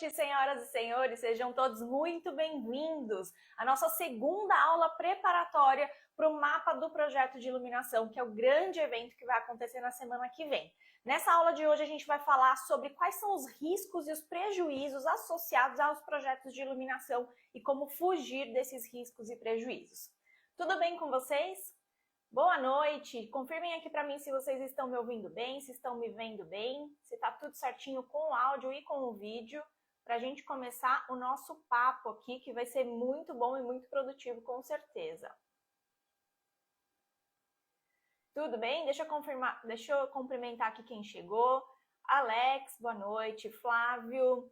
noite, senhoras e senhores, sejam todos muito bem-vindos à nossa segunda aula preparatória para o mapa do projeto de iluminação, que é o grande evento que vai acontecer na semana que vem. Nessa aula de hoje a gente vai falar sobre quais são os riscos e os prejuízos associados aos projetos de iluminação e como fugir desses riscos e prejuízos. Tudo bem com vocês? Boa noite, confirmem aqui para mim se vocês estão me ouvindo bem, se estão me vendo bem, se está tudo certinho com o áudio e com o vídeo, para a gente começar o nosso papo aqui, que vai ser muito bom e muito produtivo, com certeza. Tudo bem? Deixa eu cumprimentar aqui quem chegou. Alex, boa noite. Flávio,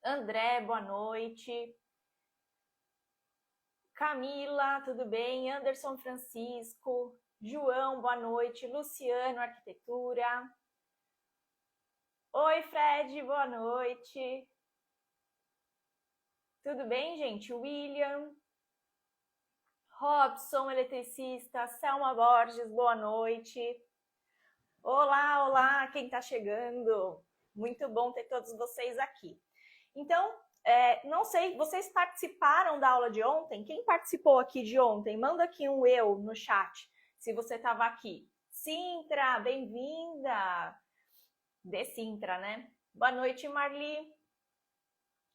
André, boa noite. Camila, tudo bem? Anderson Francisco, João, boa noite. Luciano, arquitetura. Oi, Fred, boa noite. Tudo bem, gente? William, Robson, eletricista, Selma Borges, boa noite. Olá, olá, quem tá chegando? Muito bom ter todos vocês aqui. Então, não sei, vocês participaram da aula de ontem? Quem participou aqui de ontem? Manda aqui um eu no chat, se você estava aqui. Sintra, bem-vinda! De Sintra, né? Boa noite, Marli.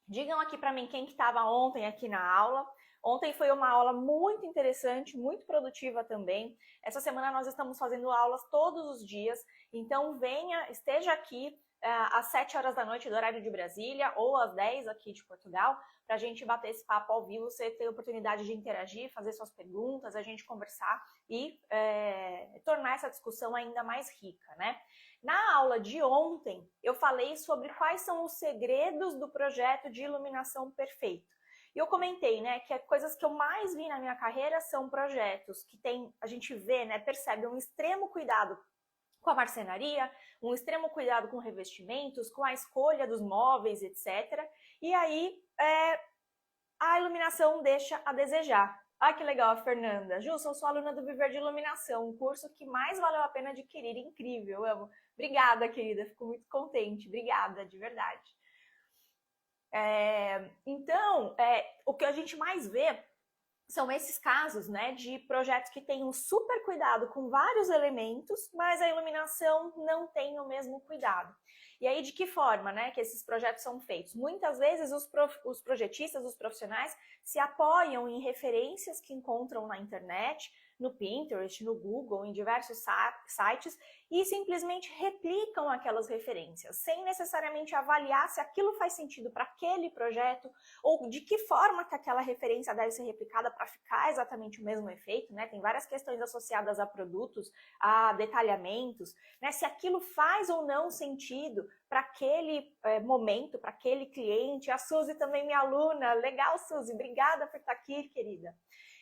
Digam aqui para mim quem que estava ontem aqui na aula. Ontem foi uma aula muito interessante, muito produtiva também. Essa semana nós estamos fazendo aulas todos os dias, então venha, esteja aqui às 7 horas da noite do horário de Brasília ou às 10 aqui de Portugal, para a gente bater esse papo ao vivo, você ter a oportunidade de interagir, fazer suas perguntas, a gente conversar e tornar essa discussão ainda mais rica, né? Na aula de ontem, eu falei sobre quais são os segredos do projeto de iluminação perfeito. E eu comentei, né, que as coisas que eu mais vi na minha carreira são projetos que a gente vê, né, percebe um extremo cuidado com a marcenaria, um extremo cuidado com revestimentos, com a escolha dos móveis, etc. E aí, a iluminação deixa a desejar. Ah, que legal, Fernanda. Ju, sou sua aluna do Viver de Iluminação, um curso que mais valeu a pena adquirir. Incrível, eu amo. Obrigada, querida, fico muito contente. Obrigada, de verdade. Então, o que a gente mais vê são esses casos, né, de projetos que têm um super cuidado com vários elementos, mas a iluminação não tem o mesmo cuidado. E aí, de que forma, né, que esses projetos são feitos? Muitas vezes os projetistas, os profissionais, se apoiam em referências que encontram na internet, no Pinterest, no Google, em diversos sites, e simplesmente replicam aquelas referências, sem necessariamente avaliar se aquilo faz sentido para aquele projeto, ou de que forma que aquela referência deve ser replicada para ficar exatamente o mesmo efeito, né? Tem várias questões associadas a produtos, a detalhamentos, né? Se aquilo faz ou não sentido para aquele momento, para aquele cliente. A Suzy também, minha aluna. Legal, Suzy, obrigada por estar aqui, querida.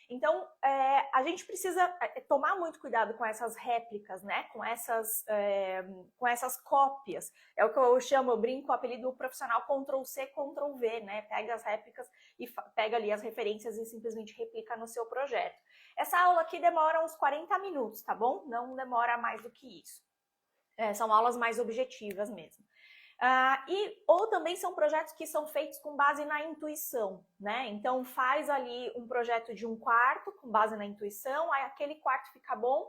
Então, a gente precisa tomar muito cuidado com essas réplicas, né? Com essas cópias. É o que eu brinco, o apelido profissional Ctrl+C, Ctrl+V, né? Pega as réplicas e pega ali as referências e simplesmente replica no seu projeto. Essa aula aqui demora uns 40 minutos, tá bom? Não demora mais do que isso. São aulas mais objetivas mesmo. Ou também são projetos que são feitos com base na intuição, né? Então faz ali um projeto de um quarto com base na intuição, aí aquele quarto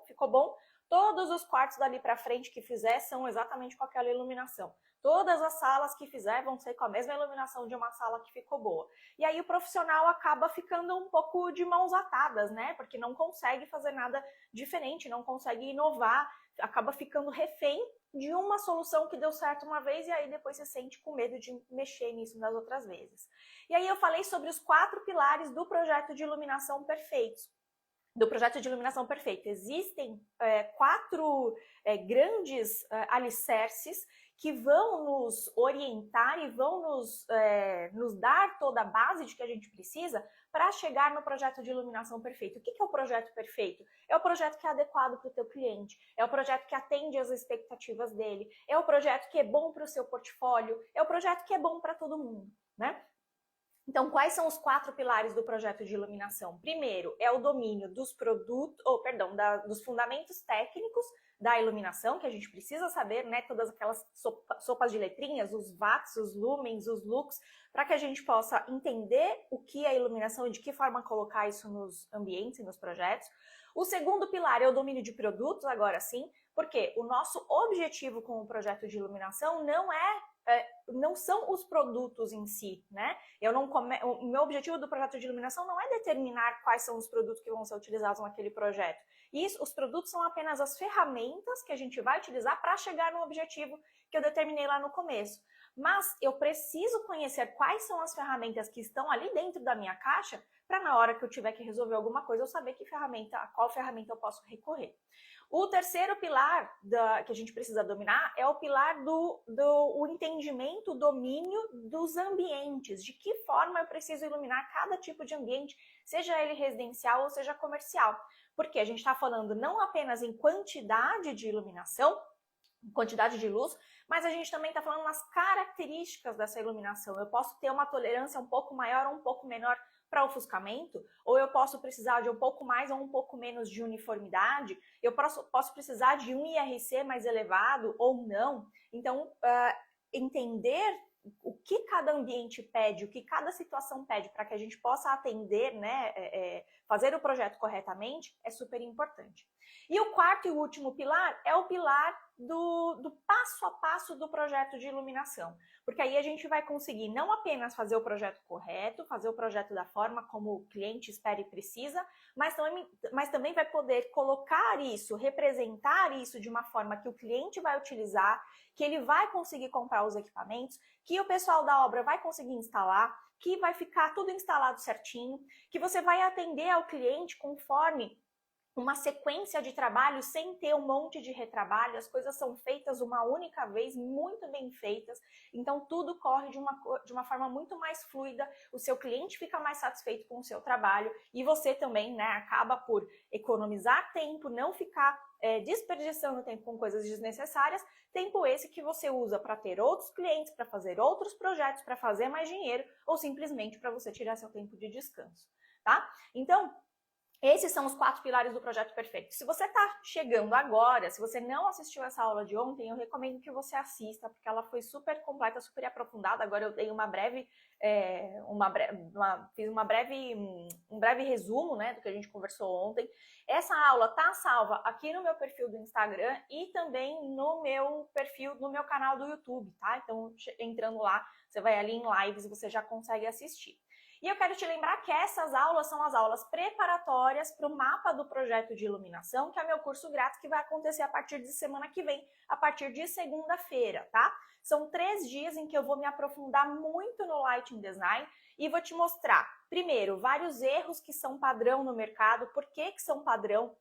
ficou bom, todos os quartos dali para frente que fizer são exatamente com aquela iluminação. Todas as salas que fizer vão ser com a mesma iluminação de uma sala que ficou boa. E aí o profissional acaba ficando um pouco de mãos atadas, né? Porque não consegue fazer nada diferente, não consegue inovar, acaba ficando refém de uma solução que deu certo uma vez e aí depois se sente com medo de mexer nisso nas outras vezes. E aí eu falei sobre os 4 pilares do projeto de iluminação perfeitos. Existem 4 grandes alicerces que vão nos orientar e vão nos dar toda a base de que a gente precisa para chegar no projeto de iluminação perfeito. O que é o projeto perfeito? É o projeto que é adequado para o teu cliente, é o projeto que atende às expectativas dele, é o projeto que é bom para o seu portfólio, é o projeto que é bom para todo mundo, né? Então, quais são os 4 pilares do projeto de iluminação? Primeiro, é o domínio dos dos fundamentos técnicos da iluminação, que a gente precisa saber, né? Todas aquelas sopas de letrinhas, os watts, os lumens, os lux, para que a gente possa entender o que é iluminação e de que forma colocar isso nos ambientes e nos projetos. O segundo pilar é o domínio de produtos, agora sim, porque o nosso objetivo com o projeto de iluminação não são os produtos em si, né? O meu objetivo do projeto de iluminação não é determinar quais são os produtos que vão ser utilizados naquele projeto. Os produtos são apenas as ferramentas que a gente vai utilizar para chegar no objetivo que eu determinei lá no começo. Mas eu preciso conhecer quais são as ferramentas que estão ali dentro da minha caixa para na hora que eu tiver que resolver alguma coisa eu saber a qual ferramenta eu posso recorrer. O terceiro pilar que a gente precisa dominar é o pilar do entendimento, o domínio dos ambientes, de que forma eu preciso iluminar cada tipo de ambiente, seja ele residencial ou seja comercial. Porque a gente está falando não apenas em quantidade de iluminação, quantidade de luz, mas a gente também está falando nas características dessa iluminação. Eu posso ter uma tolerância um pouco maior ou um pouco menor para ofuscamento, ou eu posso precisar de um pouco mais ou um pouco menos de uniformidade, eu posso precisar de um IRC mais elevado ou não. Então, entender o que cada ambiente pede, o que cada situação pede para que a gente possa atender, né, fazer o projeto corretamente, é super importante. E o quarto e último pilar é o pilar do passo a passo do projeto de iluminação. Porque aí a gente vai conseguir não apenas fazer o projeto correto, fazer o projeto da forma como o cliente espera e precisa, mas também vai poder colocar isso, representar isso de uma forma que o cliente vai utilizar, que ele vai conseguir comprar os equipamentos, que o pessoal da obra vai conseguir instalar, que vai ficar tudo instalado certinho, que você vai atender ao cliente conforme uma sequência de trabalho sem ter um monte de retrabalho, as coisas são feitas uma única vez, muito bem feitas, então tudo corre de uma forma muito mais fluida, o seu cliente fica mais satisfeito com o seu trabalho e você também, né, acaba por economizar tempo, não ficar desperdiçando tempo com coisas desnecessárias, tempo esse que você usa para ter outros clientes, para fazer outros projetos, para fazer mais dinheiro ou simplesmente para você tirar seu tempo de descanso, tá? Então, esses são os 4 pilares do projeto perfeito. Se você está chegando agora, se você não assistiu essa aula de ontem, eu recomendo que você assista, porque ela foi super completa, super aprofundada. Agora eu dei fiz um breve resumo, né, do que a gente conversou ontem. Essa aula tá salva aqui no meu perfil do Instagram e também no meu perfil, no meu canal do YouTube, tá? Então, entrando lá, você vai ali em lives e você já consegue assistir. E eu quero te lembrar que essas aulas são as aulas preparatórias para o mapa do projeto de iluminação, que é meu curso grátis que vai acontecer a partir de semana que vem, a partir de segunda-feira, tá? São 3 dias em que eu vou me aprofundar muito no Lighting Design e vou te mostrar, primeiro, vários erros que são padrão no mercado, por que são padrão,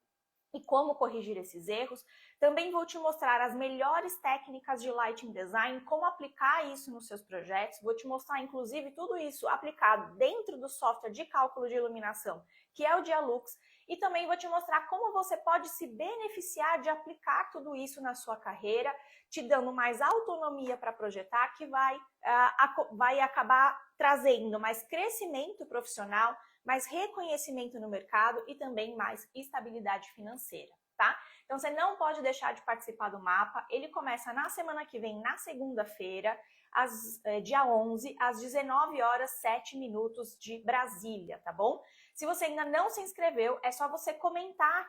e como corrigir esses erros. Também vou te mostrar as melhores técnicas de Lighting Design, como aplicar isso nos seus projetos. Vou te mostrar, inclusive, tudo isso aplicado dentro do software de cálculo de iluminação, que é o Dialux. E também vou te mostrar como você pode se beneficiar de aplicar tudo isso na sua carreira, te dando mais autonomia para projetar, que vai acabar trazendo mais crescimento profissional, mais reconhecimento no mercado e também mais estabilidade financeira, tá? Então, você não pode deixar de participar do mapa. Ele começa na semana que vem, na segunda-feira, dia 11, às 19h07 de Brasília, tá bom? Se você ainda não se inscreveu, é só você comentar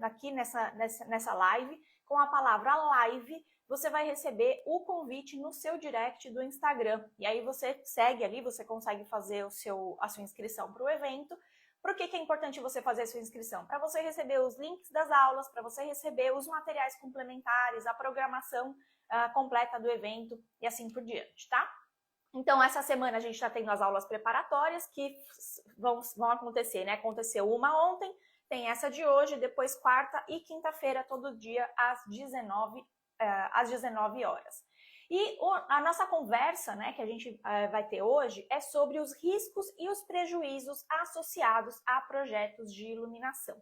aqui nessa live com a palavra live. Você vai receber o convite no seu direct do Instagram. E aí você segue ali, você consegue fazer a sua inscrição para o evento. Por que é importante você fazer a sua inscrição? Para você receber os links das aulas, para você receber os materiais complementares, a programação completa do evento e assim por diante, tá? Então, essa semana a gente está tendo as aulas preparatórias que vão acontecer, né? Aconteceu uma ontem, tem essa de hoje, depois quarta e quinta-feira, todo dia às 19 horas. E a nossa conversa, né, que a gente vai ter hoje é sobre os riscos e os prejuízos associados a projetos de iluminação.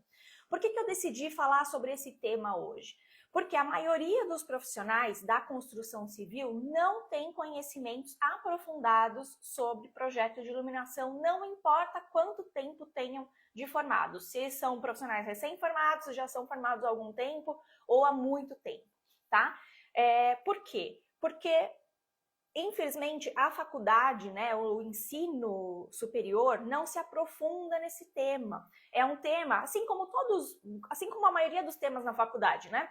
Por que eu decidi falar sobre esse tema hoje? Porque a maioria dos profissionais da construção civil não tem conhecimentos aprofundados sobre projetos de iluminação, não importa quanto tempo tenham de formados, se são profissionais recém-formados, se já são formados há algum tempo ou há muito tempo, tá? Por quê? Porque, infelizmente, a faculdade, né, o ensino superior não se aprofunda nesse tema. É um tema, assim como a maioria dos temas na faculdade, né?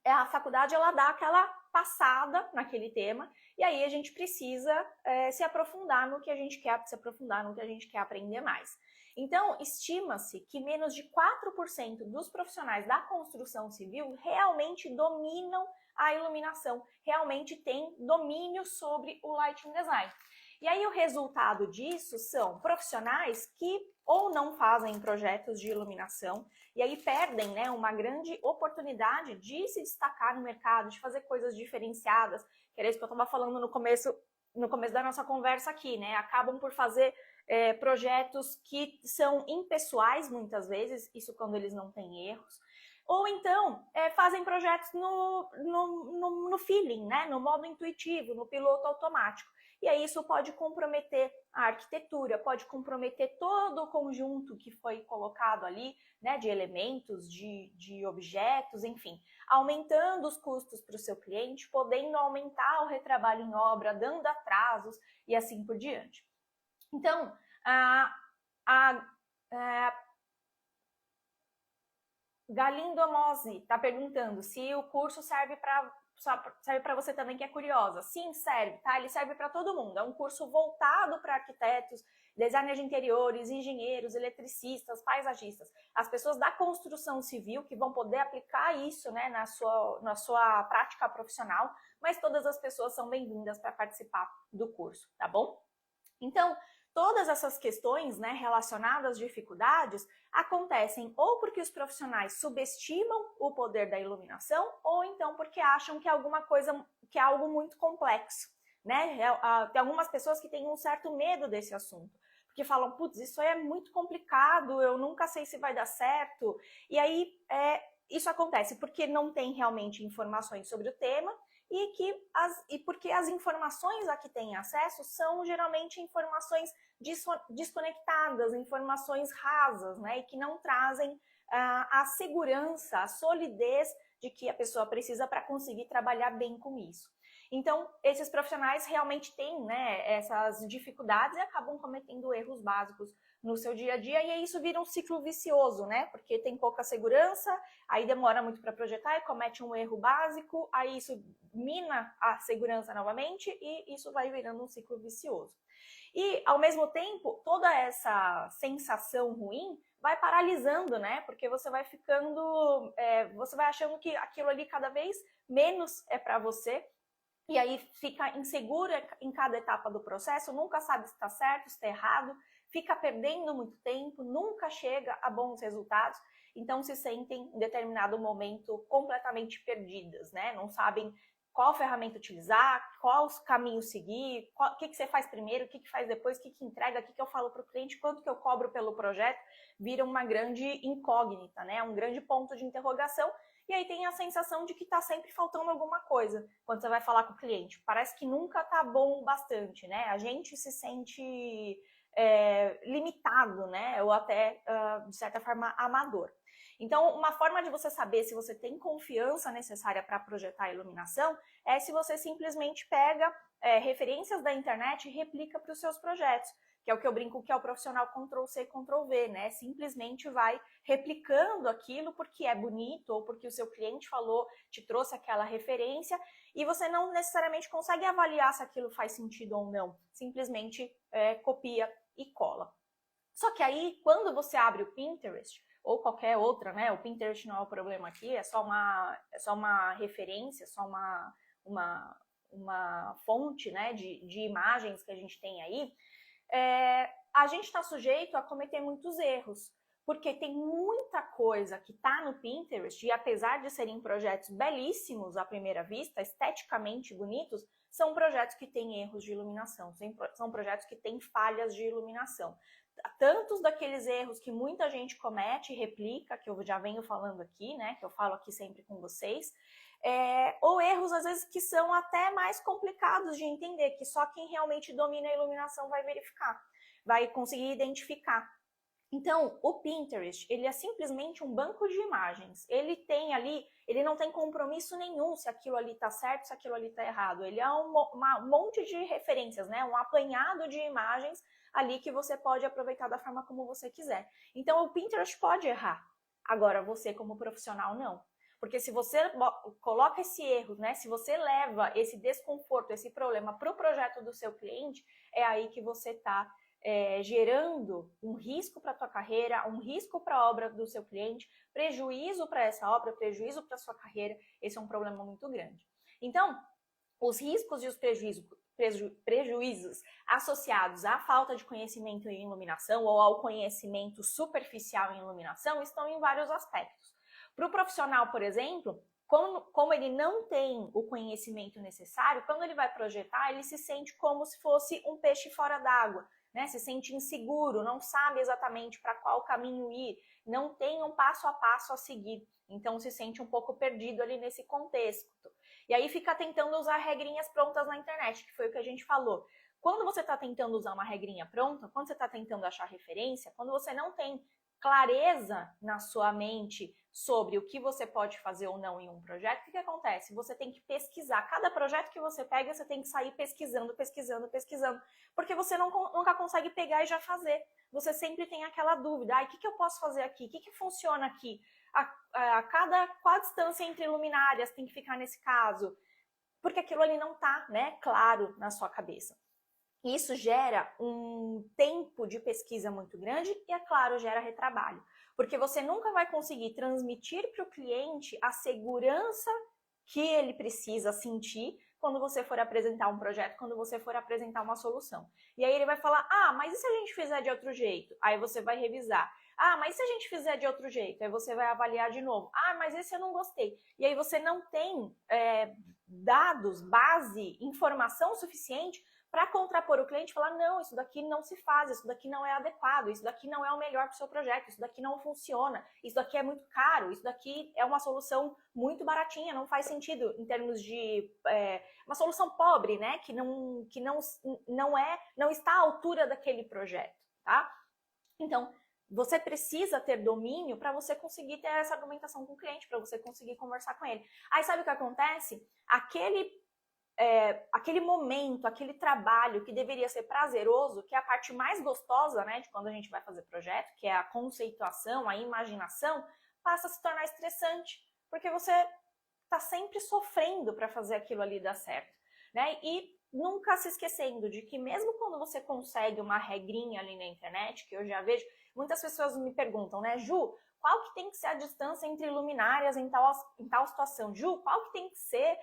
A faculdade ela dá aquela passada naquele tema e aí a gente precisa se aprofundar no que a gente quer, se aprofundar no que a gente quer aprender mais. Então, estima-se que menos de 4% dos profissionais da construção civil realmente dominam a iluminação, realmente têm domínio sobre o lighting design. E aí o resultado disso são profissionais que ou não fazem projetos de iluminação e aí perdem, né, uma grande oportunidade de se destacar no mercado, de fazer coisas diferenciadas, que era isso que eu estava falando no começo da nossa conversa aqui, né? Acabam por fazer projetos que são impessoais muitas vezes, isso quando eles não têm erros, ou então fazem projetos no feeling, né? No modo intuitivo, no piloto automático. E aí isso pode comprometer a arquitetura, pode comprometer todo o conjunto que foi colocado ali, né, de elementos, de objetos, enfim, aumentando os custos para o seu cliente, podendo aumentar o retrabalho em obra, dando atrasos e assim por diante. Então, Galindomose está perguntando se o curso serve para você também que é curiosa. Sim, serve, tá? Ele serve para todo mundo. É um curso voltado para arquitetos, designers de interiores, engenheiros, eletricistas, paisagistas. As pessoas da construção civil que vão poder aplicar isso, né, na sua prática profissional, mas todas as pessoas são bem-vindas para participar do curso, tá bom? Então, todas essas questões, né, relacionadas às dificuldades acontecem ou porque os profissionais subestimam o poder da iluminação ou então porque acham que é algo muito complexo, né? Tem algumas pessoas que têm um certo medo desse assunto, porque falam, putz, isso é muito complicado, eu nunca sei se vai dar certo. E aí isso acontece porque não tem realmente informações sobre o tema e porque as informações a que têm acesso são geralmente informações desconectadas, informações rasas, né, e que não trazem a segurança, a solidez de que a pessoa precisa para conseguir trabalhar bem com isso. Então, esses profissionais realmente têm, né, essas dificuldades e acabam cometendo erros básicos no seu dia a dia, e aí isso vira um ciclo vicioso, né? Porque tem pouca segurança, aí demora muito para projetar e comete um erro básico, aí isso mina a segurança novamente e isso vai virando um ciclo vicioso. E, ao mesmo tempo, toda essa sensação ruim vai paralisando, né? Porque você vai você vai achando que aquilo ali cada vez menos é para você, e aí fica insegura em cada etapa do processo, nunca sabe se está certo, se está errado, fica perdendo muito tempo, nunca chega a bons resultados, então se sentem em determinado momento completamente perdidas, né? Não sabem qual ferramenta utilizar, qual caminho seguir, o que você faz primeiro, o que faz depois, o que entrega, o que eu falo para o cliente, quanto que eu cobro pelo projeto, vira uma grande incógnita, né? Um grande ponto de interrogação. E aí tem a sensação de que está sempre faltando alguma coisa quando você vai falar com o cliente. Parece que nunca está bom o bastante, né? A gente se sente limitado, né? Ou até, de certa forma, amador. Então, uma forma de você saber se você tem confiança necessária para projetar a iluminação é se você simplesmente pega referências da internet e replica para os seus projetos, que é o que eu brinco que é o profissional Ctrl+C, Ctrl+V, né? Simplesmente vai replicando aquilo porque é bonito ou porque o seu cliente falou, te trouxe aquela referência e você não necessariamente consegue avaliar se aquilo faz sentido ou não. Simplesmente copia e cola. Só que aí, quando você abre o Pinterest ou qualquer outra, né? O Pinterest não é o problema aqui, é só uma referência, só uma fonte, né, de imagens que a gente tem aí, a gente está sujeito a cometer muitos erros, porque tem muita coisa que está no Pinterest e apesar de serem projetos belíssimos à primeira vista, esteticamente bonitos, são projetos que têm erros de iluminação, são projetos que têm falhas de iluminação. Tantos daqueles erros que muita gente comete e replica, que eu já venho falando aqui, né, que eu falo aqui sempre com vocês, ou erros, às vezes, que são até mais complicados de entender, que só quem realmente domina a iluminação vai verificar, vai conseguir identificar. Então, o Pinterest, ele é simplesmente um banco de imagens. Ele tem ali, ele não tem compromisso nenhum se aquilo ali está certo, se aquilo ali está errado. Ele é um monte de referências, né? Um apanhado de imagens ali que você pode aproveitar da forma como você quiser. Então, o Pinterest pode errar. Agora, você como profissional, não. Porque se você coloca esse erro, né? Se você leva esse desconforto, esse problema para o projeto do seu cliente, é aí que você está gerando um risco para a tua carreira, um risco para a obra do seu cliente, prejuízo para essa obra, prejuízo para a sua carreira. Esse é um problema muito grande. Então, os riscos e os prejuízos associados à falta de conhecimento em iluminação ou ao conhecimento superficial em iluminação estão em vários aspectos. Para o profissional, por exemplo, como ele não tem o conhecimento necessário, quando ele vai projetar, ele se sente como se fosse um peixe fora d'água, né? Se sente inseguro, não sabe exatamente para qual caminho ir, não tem um passo a passo a seguir, então se sente um pouco perdido ali nesse contexto. E aí fica tentando usar regrinhas prontas na internet, que foi o que a gente falou. Quando você está tentando usar uma regrinha pronta, quando você está tentando achar referência, quando você não tem clareza na sua mente sobre o que você pode fazer ou não em um projeto, o que acontece? Você tem que pesquisar. Cada projeto que você pega, você tem que sair pesquisando, porque você nunca consegue pegar e já fazer. Você sempre tem aquela dúvida, o que eu posso fazer aqui? O que funciona aqui? Qual a distância entre luminárias tem que ficar nesse caso? Porque aquilo ali não está, né, claro na sua cabeça. Isso gera um tempo de pesquisa muito grande e, é claro, gera retrabalho. Porque você nunca vai conseguir transmitir para o cliente a segurança que ele precisa sentir quando você for apresentar um projeto, quando você for apresentar uma solução. E aí ele vai falar, mas e se a gente fizer de outro jeito? Aí você vai revisar. Mas e se a gente fizer de outro jeito? Aí você vai avaliar de novo. Mas esse eu não gostei. E aí você não tem dados, base, informação suficiente para contrapor o cliente e falar, não, isso daqui não se faz, isso daqui não é adequado, isso daqui não é o melhor para o seu projeto, isso daqui não funciona, isso daqui é muito caro, isso daqui é uma solução muito baratinha, não faz sentido em termos de uma solução pobre, né, que não está à altura daquele projeto, tá? Então, você precisa ter domínio para você conseguir ter essa argumentação com o cliente, para você conseguir conversar com ele. Aí sabe o que acontece? Aquele momento, aquele trabalho que deveria ser prazeroso, que é a parte mais gostosa, né, de quando a gente vai fazer projeto, que é a conceituação, a imaginação, passa a se tornar estressante, porque você está sempre sofrendo para fazer aquilo ali dar certo, né? E nunca se esquecendo de que mesmo quando você consegue uma regrinha ali na internet, que eu já vejo, muitas pessoas me perguntam, né, Ju, qual que tem que ser a distância entre luminárias em tal situação? Ju, qual que tem que ser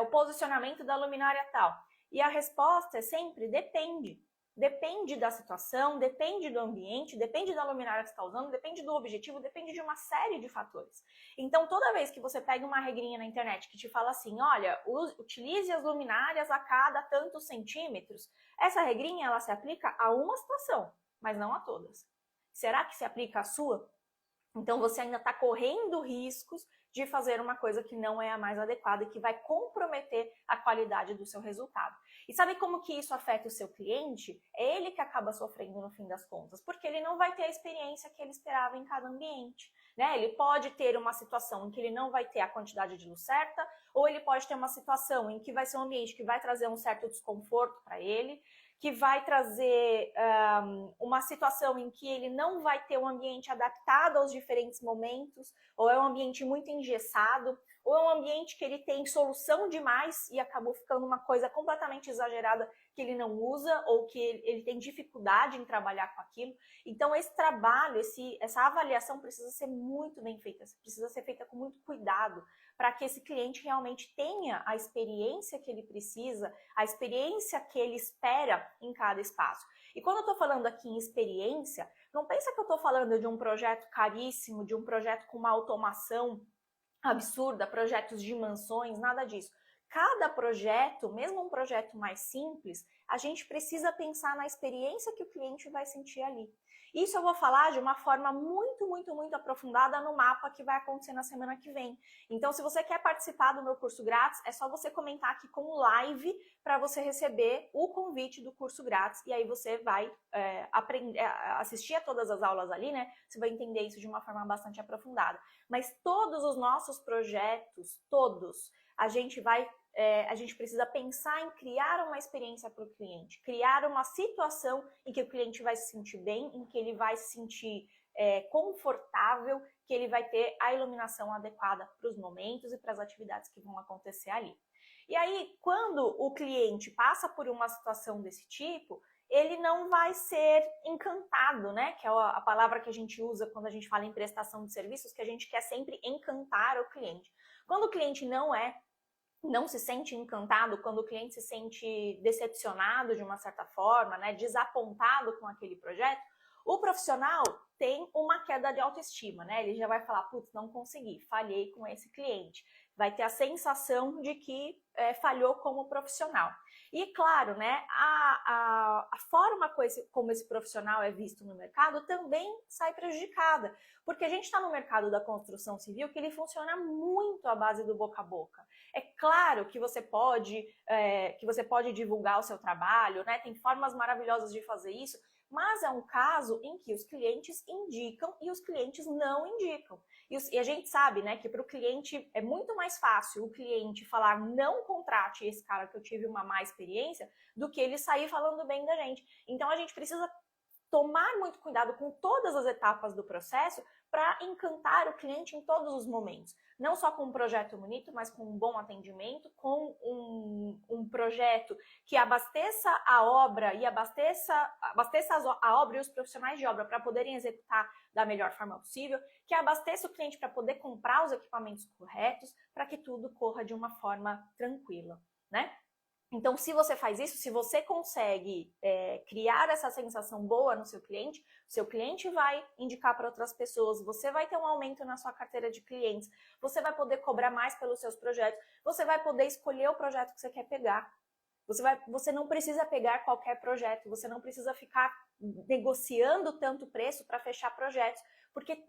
o posicionamento da luminária tal? E a resposta é sempre depende. Depende da situação, depende do ambiente, depende da luminária que você está usando, depende do objetivo, depende de uma série de fatores. Então, toda vez que você pega uma regrinha na internet que te fala assim, olha, utilize as luminárias a cada tantos centímetros, essa regrinha ela se aplica a uma situação, mas não a todas. Será que se aplica à sua? Então, você ainda está correndo riscos de fazer uma coisa que não é a mais adequada e que vai comprometer a qualidade do seu resultado. E sabe como que isso afeta o seu cliente? É ele que acaba sofrendo no fim das contas, porque ele não vai ter a experiência que ele esperava em cada ambiente, né? Ele pode ter uma situação em que ele não vai ter a quantidade de luz certa, ou ele pode ter uma situação em que vai ser um ambiente que vai trazer um certo desconforto para ele, que vai trazer uma situação em que ele não vai ter um ambiente adaptado aos diferentes momentos, ou é um ambiente muito engessado, ou é um ambiente que ele tem solução demais e acabou ficando uma coisa completamente exagerada que ele não usa, ou que ele tem dificuldade em trabalhar com aquilo. Então, esse trabalho, essa avaliação precisa ser muito bem feita, precisa ser feita com muito cuidado, para que esse cliente realmente tenha a experiência que ele precisa, a experiência que ele espera em cada espaço. E quando eu estou falando aqui em experiência, não pensa que eu estou falando de um projeto caríssimo, de um projeto com uma automação absurda, projetos de mansões, nada disso. cada projeto, mesmo um projeto mais simples, a gente precisa pensar na experiência que o cliente vai sentir ali. Isso eu vou falar de uma forma muito aprofundada no mapa que vai acontecer na semana que vem. Então, se você quer participar do meu curso grátis, é só você comentar aqui com o live para você receber o convite do curso grátis. E aí você vai assistir a todas as aulas ali, né? Você vai entender isso de uma forma bastante aprofundada. Mas todos os nossos projetos, todos, a gente precisa pensar em criar uma experiência para o cliente, criar uma situação em que o cliente vai se sentir bem, em que ele vai se sentir confortável, que ele vai ter a iluminação adequada para os momentos e para as atividades que vão acontecer ali. E aí, quando o cliente passa por uma situação desse tipo, ele não vai ser encantado, né? Que é a palavra que a gente usa quando a gente fala em prestação de serviços, que a gente quer sempre encantar o cliente. Quando o cliente não se sente encantado, quando o cliente se sente decepcionado de uma certa forma, né, desapontado com aquele projeto, o profissional tem uma queda de autoestima, né? Ele já vai falar, putz, não consegui, falhei com esse cliente. Vai ter a sensação de que falhou como profissional. E claro, né, a forma como esse profissional é visto no mercado também sai prejudicada, porque a gente está no mercado da construção civil que ele funciona muito à base do boca a boca. É claro que você pode divulgar o seu trabalho, né? Tem formas maravilhosas de fazer isso, mas é um caso em que os clientes indicam e os clientes não indicam. E a gente sabe, né, que para o cliente é muito mais fácil o cliente falar não contrate esse cara que eu tive uma má experiência do que ele sair falando bem da gente. Então a gente precisa tomar muito cuidado com todas as etapas do processo para encantar o cliente em todos os momentos. Não só com um projeto bonito, mas com um bom atendimento, com um projeto que abasteça a obra e abasteça a obra e os profissionais de obra para poderem executar da melhor forma possível, que abasteça o cliente para poder comprar os equipamentos corretos, para que tudo corra de uma forma tranquila, né? Então, se você faz isso, se você consegue criar essa sensação boa no seu cliente vai indicar para outras pessoas, você vai ter um aumento na sua carteira de clientes, você vai poder cobrar mais pelos seus projetos, você vai poder escolher o projeto que você quer pegar. Você não precisa pegar qualquer projeto, você não precisa ficar negociando tanto preço para fechar projetos, porque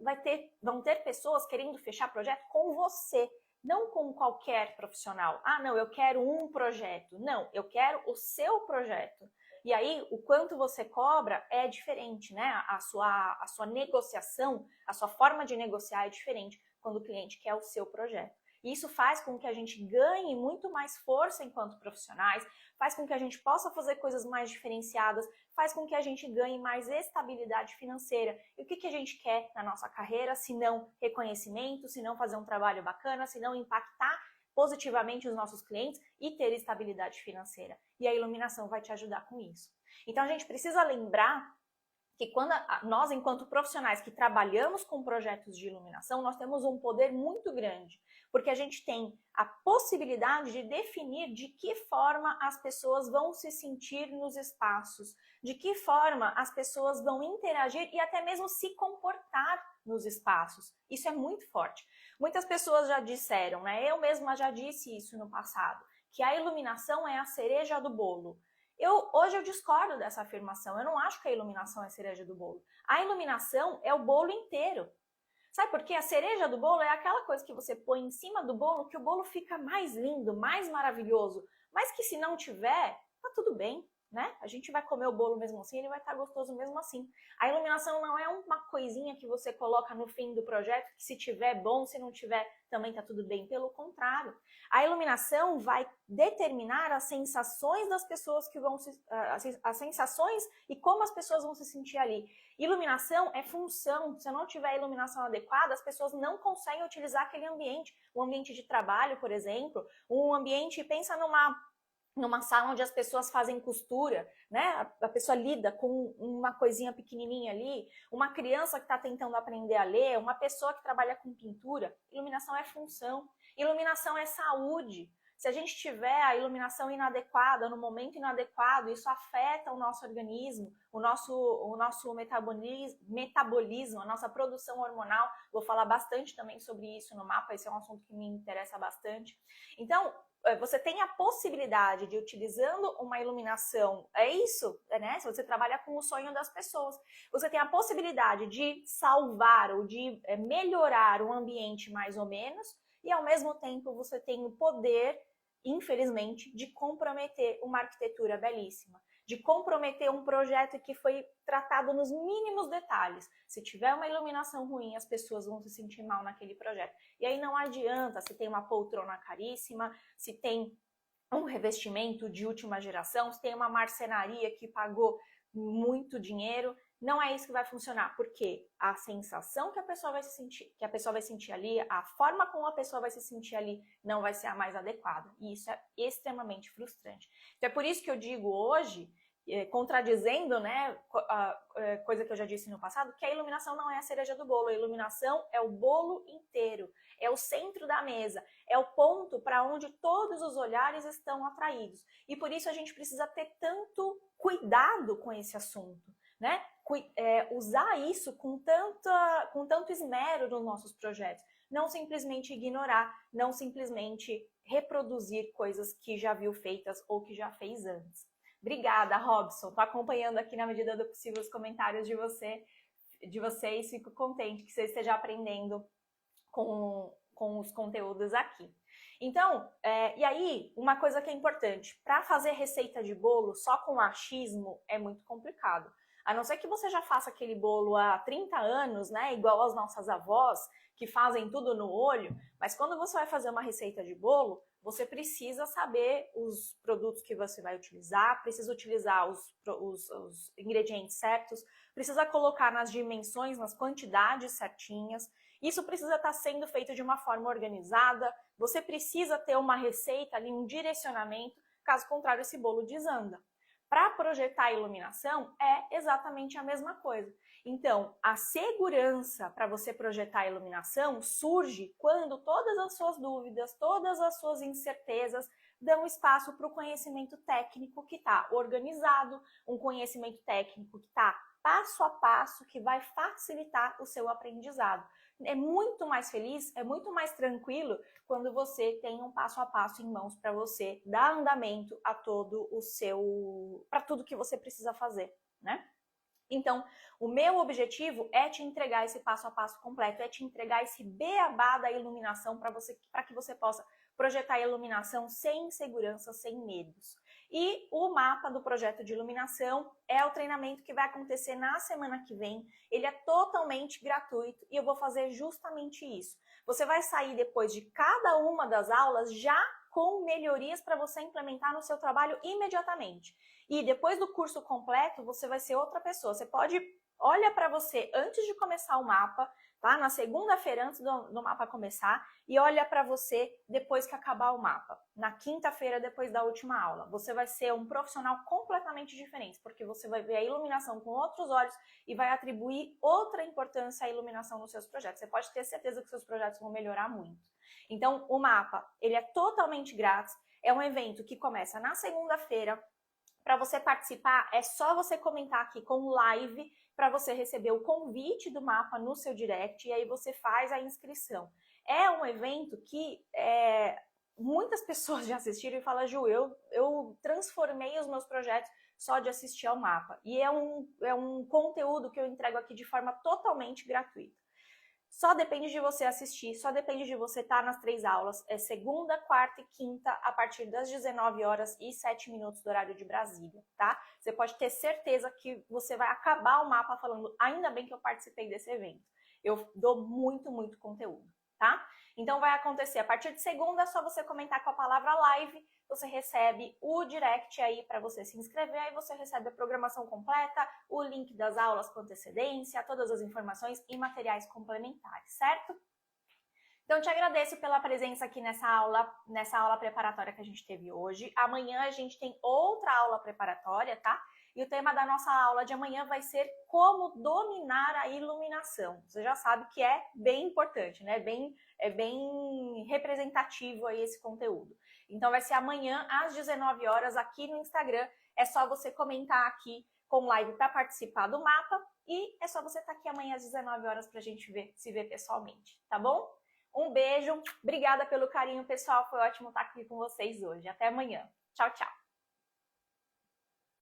vão ter pessoas querendo fechar projeto com você, não com qualquer profissional. Ah, não, eu quero um projeto. Não, eu quero o seu projeto. E aí, o quanto você cobra é diferente, né? A sua negociação, a sua forma de negociar é diferente quando o cliente quer o seu projeto. E isso faz com que a gente ganhe muito mais força enquanto profissionais, faz com que a gente possa fazer coisas mais diferenciadas, faz com que a gente ganhe mais estabilidade financeira. E o que a gente quer na nossa carreira, se não reconhecimento, se não fazer um trabalho bacana, se não impactar positivamente os nossos clientes e ter estabilidade financeira. E a iluminação vai te ajudar com isso. Então a gente precisa lembrar que quando nós, enquanto profissionais que trabalhamos com projetos de iluminação, nós temos um poder muito grande, porque a gente tem a possibilidade de definir de que forma as pessoas vão se sentir nos espaços, de que forma as pessoas vão interagir e até mesmo se comportar nos espaços. Isso é muito forte. Muitas pessoas já disseram, né? Eu mesma já disse isso no passado, que a iluminação é a cereja do bolo. Hoje eu discordo dessa afirmação, eu não acho que a iluminação é a cereja do bolo. A iluminação é o bolo inteiro. Sabe por quê? A cereja do bolo é aquela coisa que você põe em cima do bolo, que o bolo fica mais lindo, mais maravilhoso, mas que se não tiver, tá tudo bem, né? A gente vai comer o bolo mesmo assim, ele vai estar gostoso mesmo assim. A iluminação não é uma coisinha que você coloca no fim do projeto, que se tiver bom, se não tiver, também tá tudo bem. Pelo contrário, a iluminação vai determinar as sensações das pessoas que vão as sensações e como as pessoas vão se sentir ali. Iluminação é função. Se eu não tiver a iluminação adequada, as pessoas não conseguem utilizar aquele ambiente. Um ambiente de trabalho, por exemplo, um ambiente, pensa numa sala onde as pessoas fazem costura, né? A pessoa lida com uma coisinha pequenininha ali, uma criança que está tentando aprender a ler, uma pessoa que trabalha com pintura. Iluminação é função, iluminação é saúde. Se a gente tiver a iluminação inadequada, no momento inadequado, isso afeta o nosso organismo, o nosso metabolismo, a nossa produção hormonal. Vou falar bastante também sobre isso no mapa, esse é um assunto que me interessa bastante. Então, você tem a possibilidade de, utilizando uma iluminação, é isso, né? Se você trabalha com o sonho das pessoas, você tem a possibilidade de salvar ou de melhorar o ambiente mais ou menos, e ao mesmo tempo você tem o poder, infelizmente, de comprometer uma arquitetura belíssima, de comprometer um projeto que foi tratado nos mínimos detalhes. Se tiver uma iluminação ruim, as pessoas vão se sentir mal naquele projeto. E aí não adianta se tem uma poltrona caríssima, se tem um revestimento de última geração, se tem uma marcenaria que pagou muito dinheiro, não é isso que vai funcionar, porque a sensação que a pessoa vai sentir ali, a forma como a pessoa vai se sentir ali, não vai ser a mais adequada. E isso é extremamente frustrante. Então é por isso que eu digo hoje, contradizendo, né, a coisa que eu já disse no passado, que a iluminação não é a cereja do bolo. A iluminação é o bolo inteiro, é o centro da mesa, é o ponto para onde todos os olhares estão atraídos. E por isso a gente precisa ter tanto cuidado com esse assunto, né? Usar isso com tanto esmero nos nossos projetos. Não simplesmente ignorar, não simplesmente reproduzir coisas que já viu feitas ou que já fez antes. Obrigada, Robson. Estou acompanhando aqui na medida do possível os comentários de vocês. Fico contente que você esteja aprendendo com os conteúdos aqui. Então, e aí, uma coisa que é importante, para fazer receita de bolo só com achismo é muito complicado. A não ser que você já faça aquele bolo há 30 anos, né, igual as nossas avós, que fazem tudo no olho, mas quando você vai fazer uma receita de bolo, você precisa saber os produtos que você vai utilizar, precisa utilizar os ingredientes certos, precisa colocar nas dimensões, nas quantidades certinhas. Isso precisa estar sendo feito de uma forma organizada, você precisa ter uma receita ali, um direcionamento, caso contrário esse bolo desanda. Para projetar a iluminação é exatamente a mesma coisa. Então, a segurança para você projetar a iluminação surge quando todas as suas dúvidas, todas as suas incertezas dão espaço para o conhecimento técnico que está organizado, um conhecimento técnico que está passo a passo, que vai facilitar o seu aprendizado. É muito mais feliz, é muito mais tranquilo quando você tem um passo a passo em mãos para você dar andamento a para tudo que você precisa fazer, né? Então, o meu objetivo é te entregar esse passo a passo completo, é te entregar esse beabá da iluminação para que você possa projetar a iluminação sem insegurança, sem medos. E o mapa do projeto de iluminação é o treinamento que vai acontecer na semana que vem. Ele é totalmente gratuito e eu vou fazer justamente isso. Você vai sair depois de cada uma das aulas já com melhorias para você implementar no seu trabalho imediatamente. E depois do curso completo, você vai ser outra pessoa. Você pode, olha para você antes de começar o mapa, tá? Na segunda-feira, antes do mapa começar, e olha para você depois que acabar o mapa. Na quinta-feira, depois da última aula. Você vai ser um profissional completamente diferente, porque você vai ver a iluminação com outros olhos e vai atribuir outra importância à iluminação nos seus projetos. Você pode ter certeza que seus projetos vão melhorar muito. Então, o mapa, ele é totalmente grátis, é um evento que começa na segunda-feira. Para você participar, é só você comentar aqui com live para você receber o convite do mapa no seu direct e aí você faz a inscrição. É um evento que muitas pessoas já assistiram e falam, Ju, eu transformei os meus projetos só de assistir ao mapa. E é um conteúdo que eu entrego aqui de forma totalmente gratuita. Só depende de você assistir, só depende de você estar nas 3 aulas. É segunda, quarta e quinta, a partir das 19 horas e 7 minutos do horário de Brasília, tá? Você pode ter certeza que você vai acabar o mapa falando, ainda bem que eu participei desse evento. Eu dou muito, muito conteúdo, tá? Então vai acontecer, a partir de segunda, é só você comentar com a palavra live, você recebe o direct aí para você se inscrever, aí você recebe a programação completa, o link das aulas com antecedência, todas as informações e materiais complementares, certo? Então, te agradeço pela presença aqui nessa aula preparatória que a gente teve hoje. Amanhã a gente tem outra aula preparatória, tá? E o tema da nossa aula de amanhã vai ser como dominar a iluminação. Você já sabe que é bem importante, né? É bem representativo aí esse conteúdo. Então vai ser amanhã às 19 horas aqui no Instagram. É só você comentar aqui com live para participar do mapa e é só você estar aqui amanhã às 19 horas para a gente se ver pessoalmente, tá bom? Um beijo, obrigada pelo carinho, pessoal. Foi ótimo estar aqui com vocês hoje. Até amanhã. Tchau, tchau.